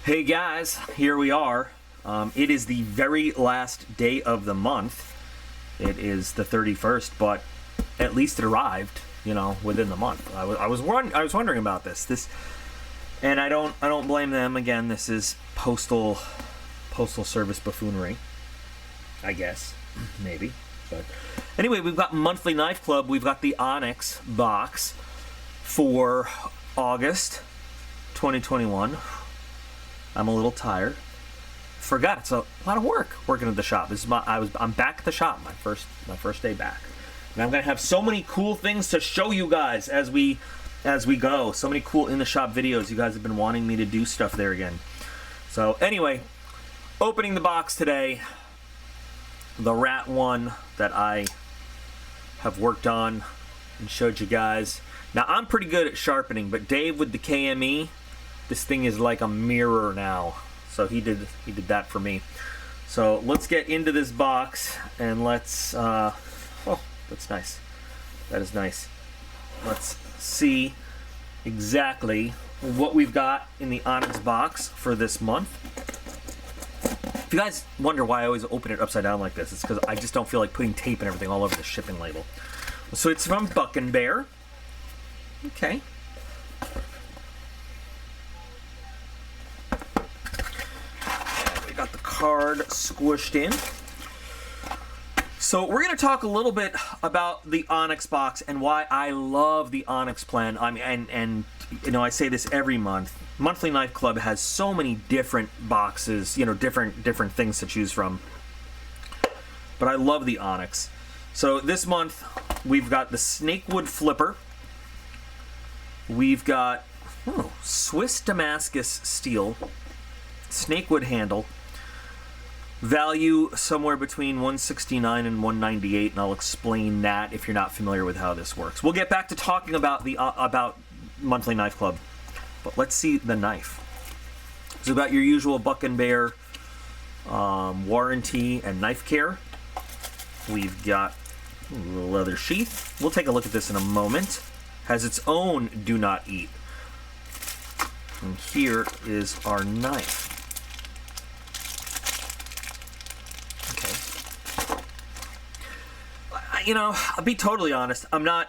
Hey guys, here we are. It is the very last day of the month. It is the 31st, but at least it arrived, you know, within the month. I was wondering about this, and I don't blame them. Again, this is postal service buffoonery, I guess, maybe. But anyway, we've got Monthly Knife Club. We've got the Onyx box for August 2021. I'm a little tired. Forgot it's a lot of work working at the shop. I'm back at the shop, my first day back, and I'm gonna have so many cool things to show you guys as we go. So many cool in the shop videos. You guys have been wanting me to do stuff there again. So anyway, opening the box today. The rat one that I have worked on and showed you guys. Now I'm pretty good at sharpening, but Dave with the KME, this thing is like a mirror now. So he did that for me. So let's get into this box and let's oh, that's nice. That is nice. Let's see exactly what we've got in the Onyx box for this month. If you guys wonder why I always open it upside down like this, it's because I just don't feel like putting tape and everything all over the shipping label. So it's from Buck and Bear. Okay. Got the card squished in. So we're going to talk a little bit about the Onyx box and why I love the Onyx plan. I mean, and you know, I say this every month. Monthly Knife Club has so many different boxes, you know, different things to choose from. But I love the Onyx. So this month we've got the Snakewood flipper. We've got Swiss Damascus steel, Snakewood handle. Value somewhere between $169 and $198, and I'll explain that if you're not familiar with how this works. We'll get back to talking about the about Monthly Knife Club, but let's see the knife. So we've got your usual Buck and Bear warranty and knife care. We've got a little leather sheath. We'll take a look at this in a moment. Has its own do not eat. And here is our knife. You know, I'll be totally honest. I'm not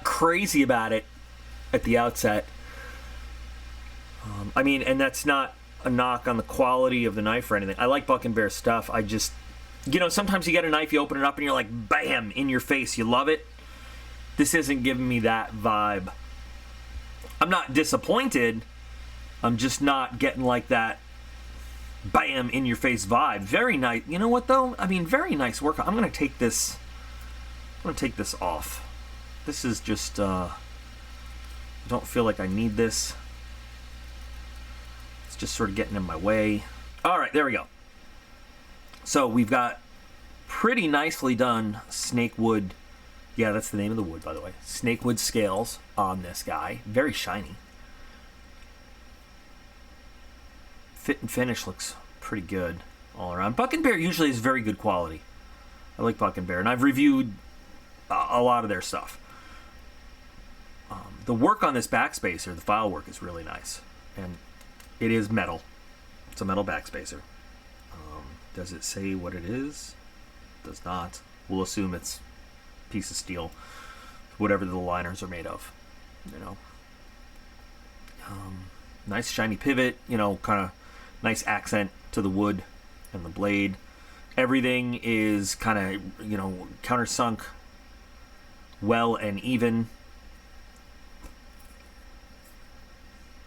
crazy about it at the outset. I mean, and that's not a knock on the quality of the knife or anything. I like Buck and Bear stuff. I just, you know, sometimes you get a knife, you open it up, and you're like, bam, in your face. You love it. This isn't giving me that vibe. I'm not disappointed. I'm just not getting like that bam, in your face vibe. Very nice. You know what though? I mean, very nice work. I'm gonna take this off. This is just I don't feel like I need this. It's just sort of getting in my way. All right, there we go. So we've got pretty nicely done Snakewood. Yeah, that's the name of the wood, by the way. Snakewood scales on this guy. Very shiny. Fit and finish looks pretty good all around. Buck and Bear usually is very good quality. I like Buck and Bear, and I've reviewed a lot of their stuff. The work on this backspacer, the file work, is really nice, and it is metal. It's a metal backspacer. Does it say what it is? It does not. We'll assume it's a piece of steel, whatever the liners are made of. You know, nice shiny pivot. You know, kind of nice accent to the wood and the blade. Everything is kind of, you know, countersunk well and even.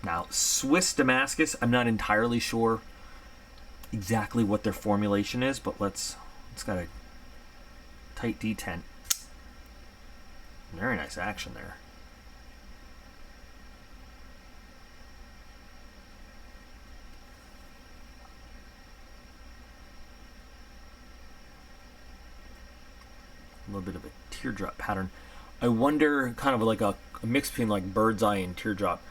Now, Swiss Damascus, I'm not entirely sure exactly what their formulation is, but it's got a tight detent. Very nice action there. A little bit of a teardrop pattern. I wonder, kind of like a mix between like bird's eye and teardrop.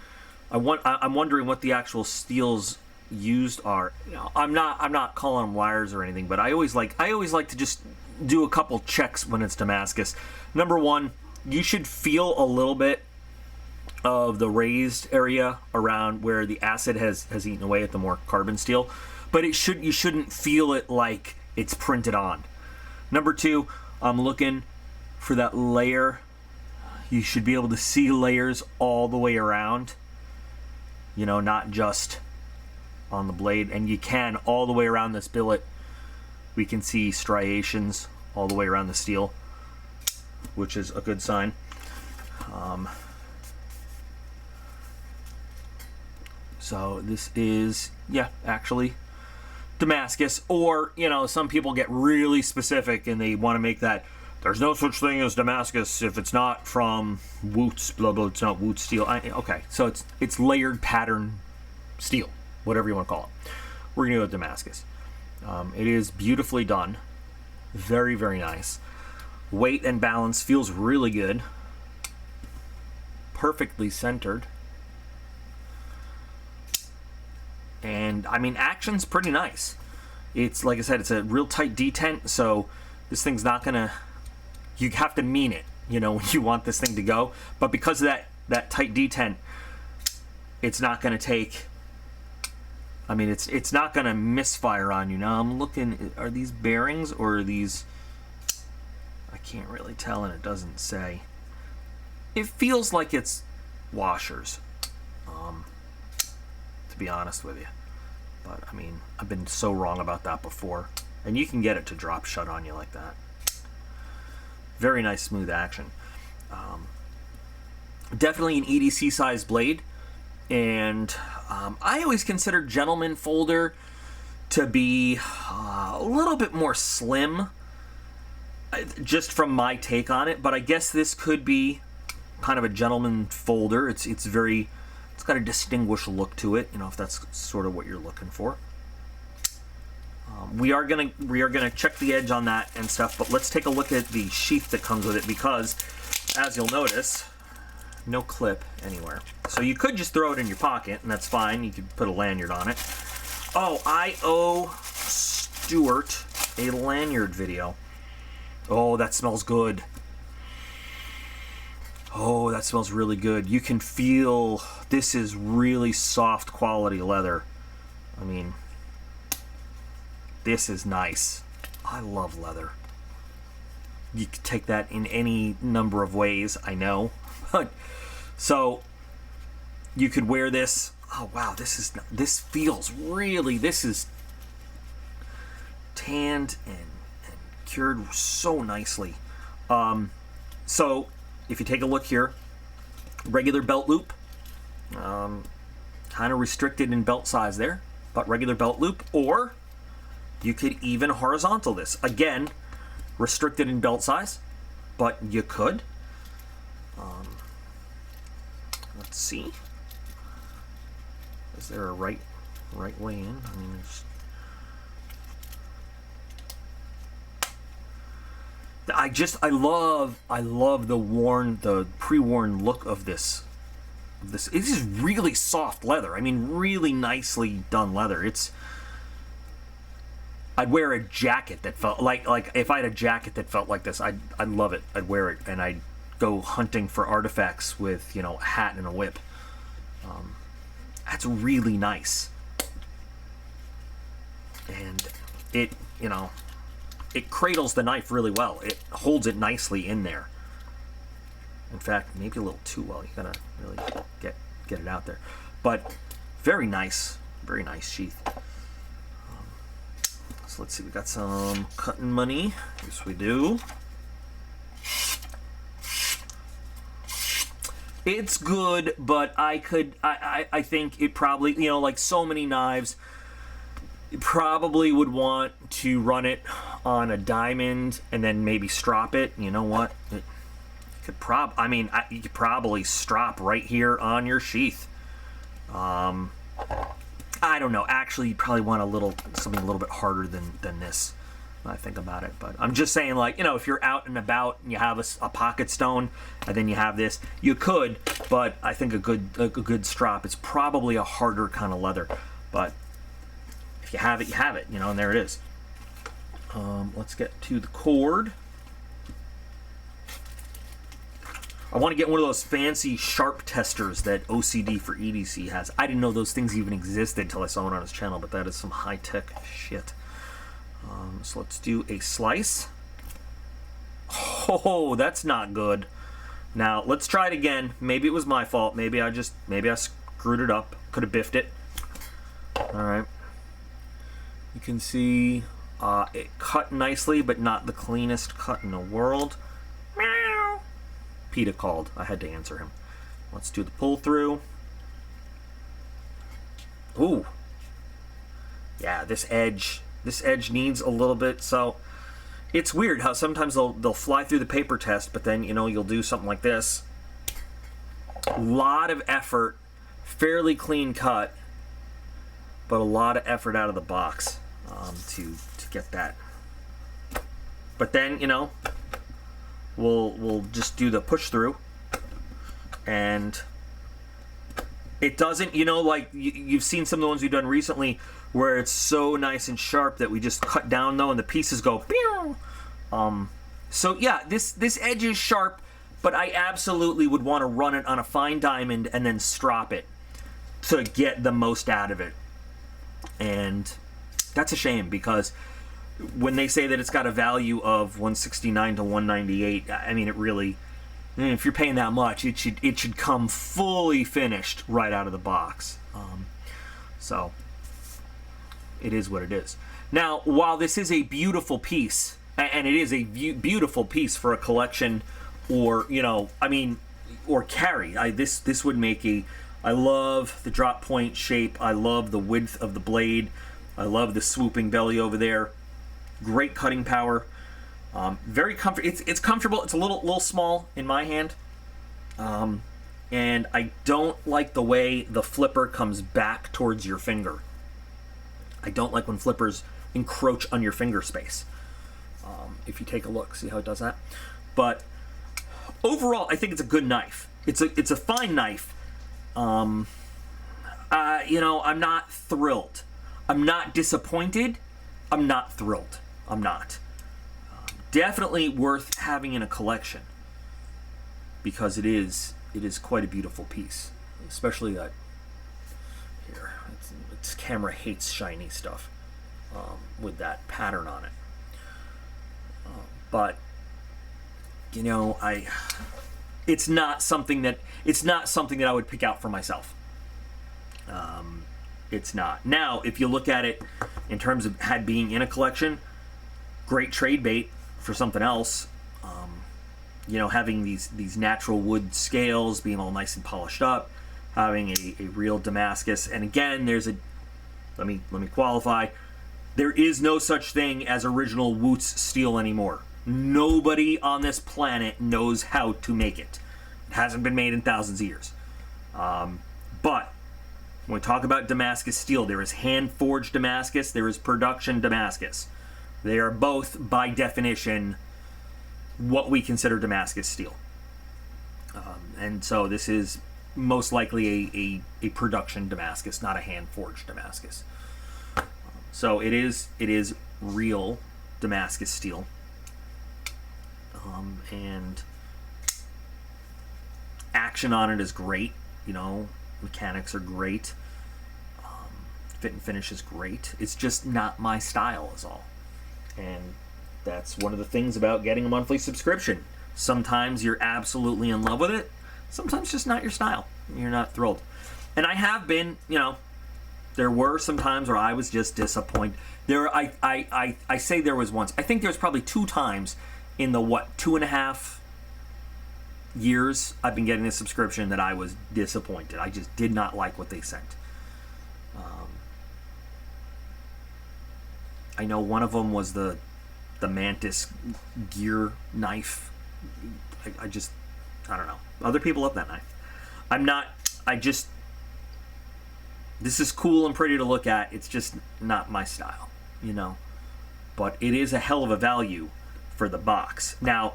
I'm wondering what the actual steels used are. You know, I'm not calling them wires or anything, but I always like to just do a couple checks when it's Damascus. Number one, you should feel a little bit of the raised area around where the acid has eaten away at the more carbon steel, but you shouldn't feel it like it's printed on. Number two, I'm looking for that layer. You should be able to see layers all the way around, you know, not just on the blade, and you can all the way around this billet. We can see striations all the way around the steel, which is a good sign. So this is, yeah, actually Damascus, or, you know, some people get really specific and they want to make that there's no such thing as Damascus if it's not from Wootz, blah blah, it's not Wootz steel. Okay, so it's layered pattern steel, whatever you want to call it. We're gonna go with Damascus. It is beautifully done, very, very nice. Weight and balance feels really good, perfectly centered. And I mean, action's pretty nice. It's, like I said, it's a real tight detent, so this thing's not gonna, you have to mean it, you know, when you want this thing to go. But because of that tight detent, it's not gonna take, I mean, it's not gonna misfire on you. Now I'm looking, are these bearings or are these, I can't really tell, and it doesn't say. It feels like it's washers, to be honest with you. But I mean, I've been so wrong about that before. And you can get it to drop shut on you like that. Very nice smooth action. Definitely an EDC size blade. And I always consider Gentleman Folder to be a little bit more slim, just from my take on it. But I guess this could be kind of a Gentleman Folder. It's got a distinguished look to it, you know, if that's sort of what you're looking for. We are gonna check the edge on that and stuff, but let's take a look at the sheath that comes with it, because as you'll notice, no clip anywhere. So you could just throw it in your pocket, and that's fine. You could put a lanyard on it. Oh, I owe Stuart a lanyard video. Oh, that smells good. Oh, that smells really good. You can feel this is really soft quality leather. I mean, this is nice. I love leather. You can take that in any number of ways, I know. So you could wear this. Oh wow, this feels really, this is tanned and cured so nicely. So if you take a look here, regular belt loop, kind of restricted in belt size there, but regular belt loop, or you could even horizontal this. Again, restricted in belt size, but you could. Let's see. Is there a right way in? I mean, I love the pre-worn look of this. This is really soft leather. I mean, really nicely done leather. I'd wear a jacket that felt like if I had a jacket that felt like this, I'd love it. I'd wear it, and I'd go hunting for artifacts with, you know, a hat and a whip. That's really nice, and it, you know, it cradles the knife really well. It holds it nicely in there. In fact, maybe a little too well. You gotta really get it out there. But very nice sheath. So let's see, we got some cutting money. Yes, we do. It's good, but I think it probably, you know, like so many knives, you probably would want to run it on a diamond and then maybe strop it. You know what? You could probably strop right here on your sheath. I don't know. Actually, you probably want something a little bit harder than this, when I think about it. But I'm just saying, like, you know, if you're out and about and you have a pocket stone and then you have this, you could. But I think a good strop. It's probably a harder kind of leather, but if you have it, you have it, you know, and there it is. Let's get to the cord. I want to get one of those fancy sharp testers that OCD for EDC has. I didn't know those things even existed until I saw it on his channel, but that is some high-tech shit. So let's do a slice. Oh, that's not good. Now, let's try it again. Maybe it was my fault. Maybe I screwed it up. Could have biffed it. Alright. You can see it cut nicely, but not the cleanest cut in the world. Meow. PETA called. I had to answer him. Let's do the pull through. Ooh. Yeah, this edge needs a little bit, so it's weird how sometimes they'll fly through the paper test, but then, you know, you'll do something like this. A lot of effort, fairly clean cut, but a lot of effort out of the box to get that. But then, you know, we'll just do the push through, and it doesn't, you know, like you've seen some of the ones we've done recently where it's so nice and sharp that we just cut down though and the pieces go pew! So yeah, this edge is sharp, but I absolutely would want to run it on a fine diamond and then strop it to get the most out of it. And that's a shame, because when they say that it's got a value of 169 to 198, I mean, it really, if you're paying that much, it should come fully finished right out of the box. So it is what it is. Now, while this is a beautiful piece, and it is a beautiful piece for a collection, or, you know, I mean, or carry, this would make a, I love the drop point shape, I love the width of the blade, I love the swooping belly over there, great cutting power, very comfortable. It's comfortable. It's a little small in my hand, and I don't like the way the flipper comes back towards your finger. I don't like when flippers encroach on your finger space. If you take a look, see how it does that? But overall, I think it's a good knife. It's a fine knife. You know, I'm not thrilled. I'm not disappointed. I'm not thrilled. I'm not. Definitely worth having in a collection, because it is quite a beautiful piece, especially that here. Its camera hates shiny stuff with that pattern on it. But you know, it's not something that I would pick out for myself. It's not. Now, if you look at it in terms of being in a collection, great trade bait for something else. You know, having these natural wood scales, being all nice and polished up, having a real Damascus. And again, there's let me qualify. There is no such thing as original Woots steel anymore. Nobody on this planet knows how to make it. It hasn't been made in thousands of years. But when we talk about Damascus steel, there is hand-forged Damascus, there is production Damascus. They are both, by definition, what we consider Damascus steel. And so this is most likely a production Damascus, not a hand-forged Damascus. So it is real Damascus steel. And action on it is great, you know, mechanics are great, fit and finish is great. It's just not my style is all. And that's one of the things about getting a monthly subscription. Sometimes you're absolutely in love with it, sometimes just not your style. You're not thrilled. And I have been, you know, there were some times where I was just disappointed. I say there was once. I think there was probably 2 times in the 2.5 years I've been getting this subscription that I was disappointed. I just did not like what they sent. I know one of them was the Mantis gear knife. I don't know. Other people love that knife. This is cool and pretty to look at. It's just not my style, you know. But it is a hell of a value for the box. Now,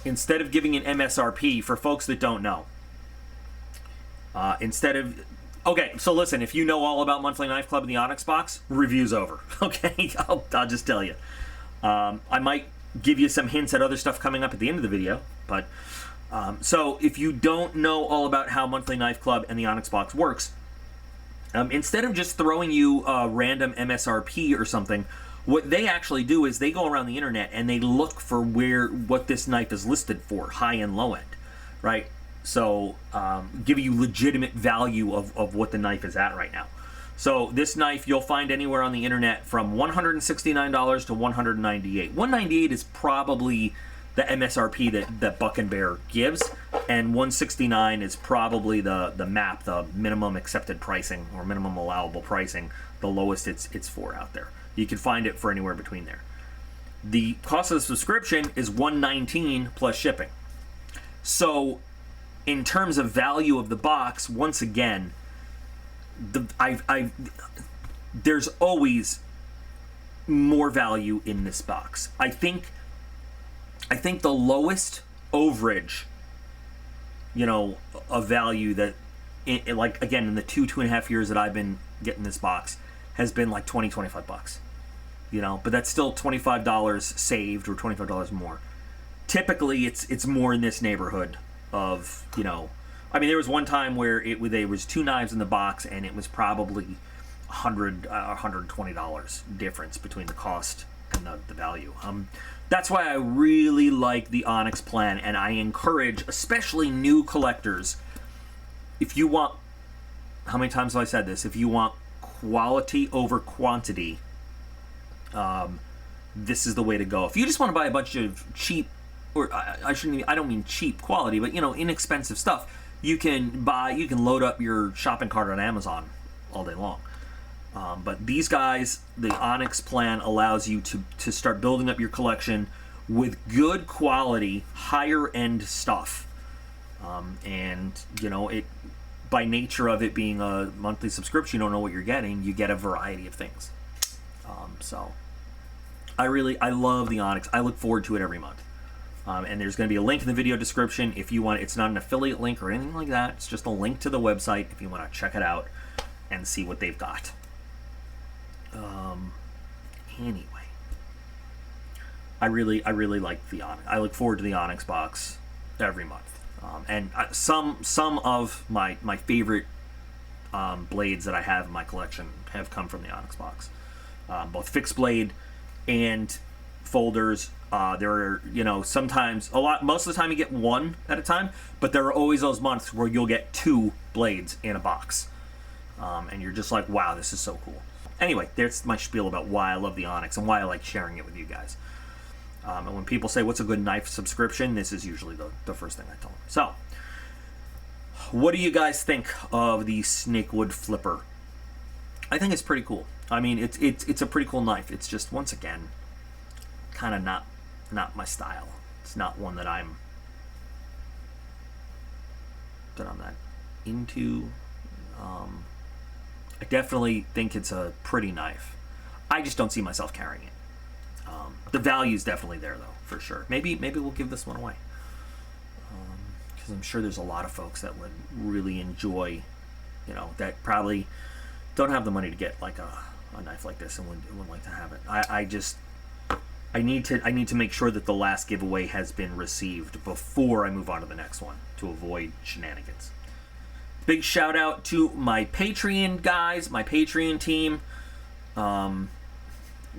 instead of giving an MSRP, for folks that don't know, okay, so listen, if you know all about Monthly Knife Club and the Onyx box, review's over. Okay, I'll just tell you. I might give you some hints at other stuff coming up at the end of the video, but So if you don't know all about how Monthly Knife Club and the Onyx box works, instead of just throwing you a random MSRP or something, what they actually do is they go around the internet and they look for what this knife is listed for, high and low end, right? So give you legitimate value of what the knife is at right now. So this knife you'll find anywhere on the internet from $169 to $198. $198 is probably the MSRP that Buck and Bear gives, and $169 is probably the MAP, the minimum accepted pricing or minimum allowable pricing, the lowest it's for out there. You can find it for anywhere between there. The cost of the subscription is $119 plus shipping. So in terms of value of the box, once again, there's always more value in this box. I think the lowest overage, of value that, like, again, in the 2.5 years that I've been getting this box, has been like $25. But that's still $25 saved or $25 more. Typically, it's more in this neighborhood of, there was one time where there was 2 knives in the box, and it was probably $120 difference between the cost and the value. That's why I really like the Onyx plan, and I encourage, especially new collectors, if you want, how many times have I said this? If you want quality over quantity, this is the way to go. If you just want to buy a bunch of cheap, or I don't mean cheap quality, but inexpensive stuff, you can load up your shopping cart on Amazon all day long. But these guys, the Onyx plan allows you to start building up your collection with good quality, higher end stuff. And it, by nature of it being a monthly subscription, you don't know what you're getting. You get a variety of things. So I love the Onyx. I look forward to it every month. And there's going to be a link in the video description if you want. It's not an affiliate link or anything like that. It's just a link to the website if you want to check it out and see what they've got. Anyway, I really like the Onyx. I look forward to the Onyx box every month. And some of my favorite blades that I have in my collection have come from the Onyx box. Both fixed blade and folders. There are, sometimes most of the time you get one at a time, but there are always those months where you'll get 2 blades in a box. And you're just like, wow, this is so cool. Anyway, there's my spiel about why I love the Onyx and why I like sharing it with you guys. And when people say, what's a good knife subscription, this is usually the first thing I tell them. So, what do you guys think of the Snakewood flipper? I think it's pretty cool. It's a pretty cool knife. It's just, once again, kind of not my style. It's not one that I'm not into. I definitely think it's a pretty knife. I just don't see myself carrying it. The value's definitely there, though, for sure. Maybe we'll give this one away. Because I'm sure there's a lot of folks that would really enjoy, that probably don't have the money to get like a knife like this and would like to have it. I need to make sure that the last giveaway has been received before I move on to the next one to avoid shenanigans. Big shout out to my Patreon guys, my Patreon team.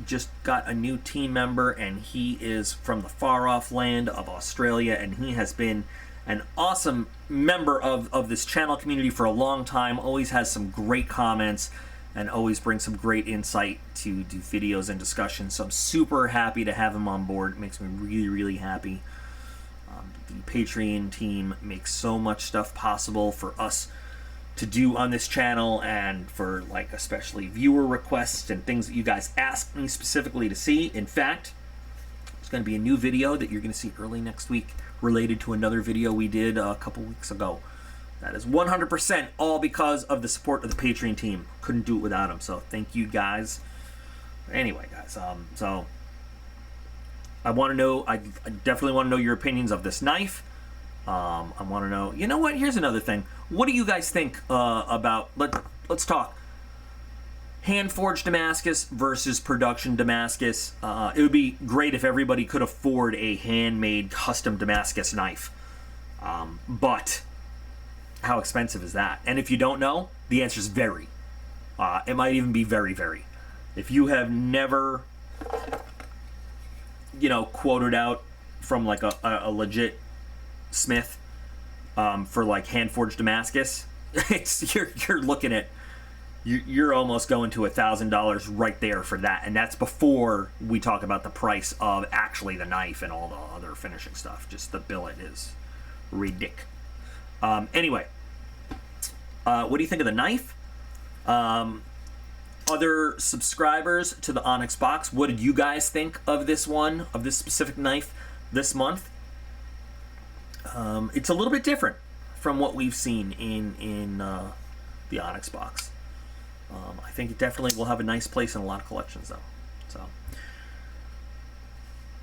Just got a new team member, and he is from the far off land of Australia, and he has been an awesome member of this channel community for a long time. Always has some great comments and always brings some great insight to do videos and discussions. So I'm super happy to have him on board. It makes me really, really happy. The Patreon team makes so much stuff possible for us to do on this channel, and for especially viewer requests and things that you guys asked me specifically to see. In fact, there's going to be a new video that you're going to see early next week related to another video we did a couple weeks ago. That is 100% all because of the support of the Patreon team. Couldn't do it without them, so thank you guys. Anyway, guys, so I want to know, I definitely want to know your opinions of this knife. I want to know, you know what, here's another thing. What do you guys think about, let's talk hand-forged Damascus versus production Damascus. It would be great if everybody could afford a handmade custom Damascus knife. But how expensive is that? And if you don't know, the answer is very. It might even be very, very. If you have never, quoted out from like a legit smith for like hand-forged Damascus, you're looking at, you're almost going to $1,000 right there for that, and that's before we talk about the price of actually the knife and all the other finishing stuff. Just the billet is ridiculous. Anyway, what do you think of the knife? Other subscribers to the Onyx box, what did you guys think of this one, of this specific knife this month? It's a little bit different from what we've seen in the Onyx box. I think it definitely will have a nice place in a lot of collections, though. So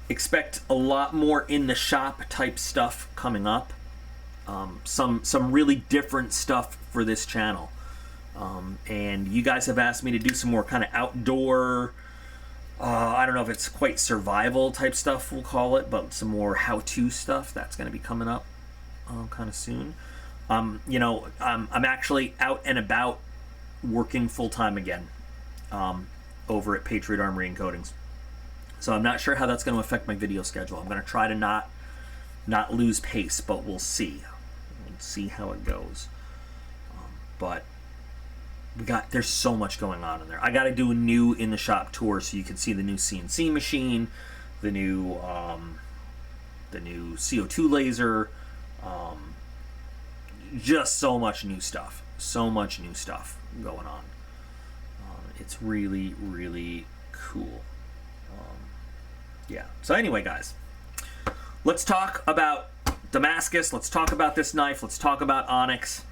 expect a lot more in the shop type stuff coming up. Some really different stuff for this channel. And you guys have asked me to do some more kind of outdoor, I don't know if it's quite survival type stuff, we'll call it, but some more how-to stuff that's going to be coming up kind of soon. I'm actually out and about working full-time again over at Patriot Armory and Coatings. So I'm not sure how that's going to affect my video schedule. I'm going to try to not lose pace, but we'll see. We'll see how it goes. But there's so much going on in there. I got to do a new in the shop tour so you can see the new CNC machine, the new CO2 laser, just so much new stuff. So much new stuff going on. It's really, really cool. Yeah. So anyway, guys, let's talk about Damascus. Let's talk about this knife. Let's talk about Onyx.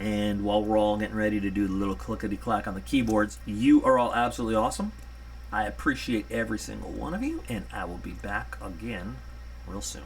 And while we're all getting ready to do the little clickety-clack on the keyboards, you are all absolutely awesome. I appreciate every single one of you, and I will be back again real soon.